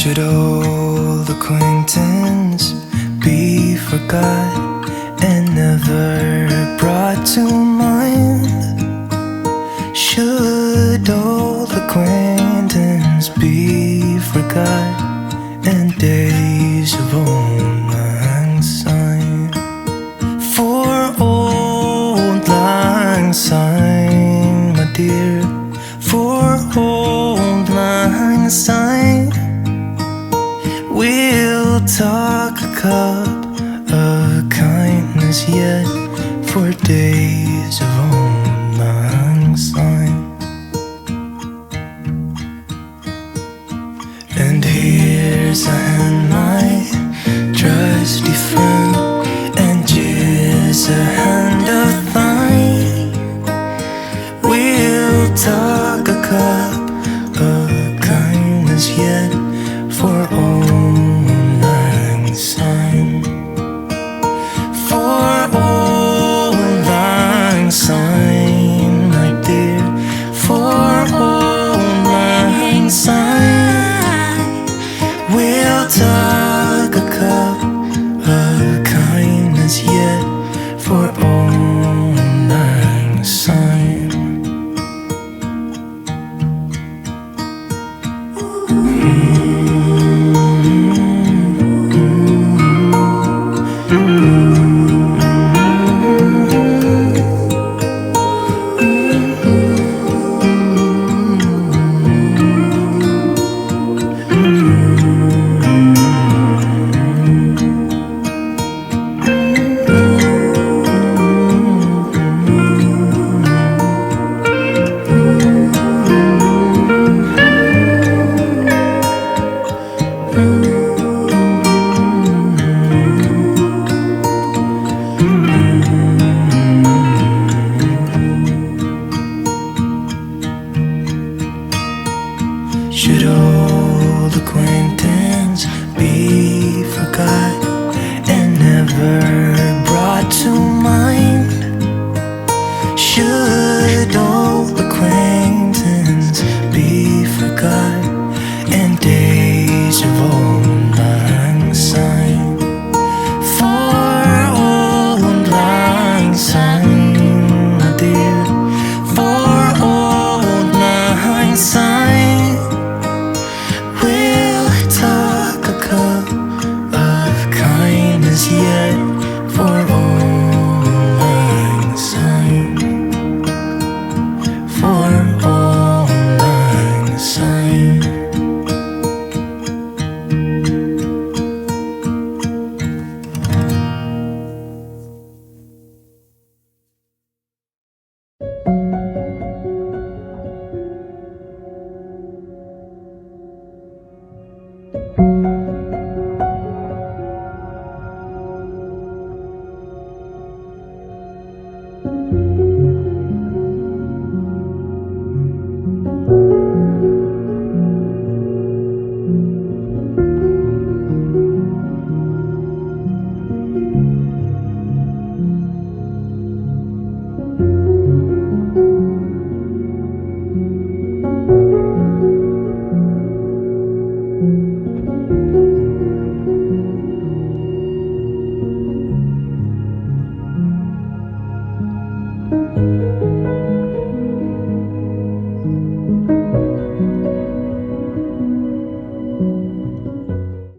Should old acquaintance be forgot and never brought to mind? Should old acquaintance be forgot and days of old lang syne? For old lang syne, my dear, for old lang syne, we'll talk a cup of kindness yet for days of old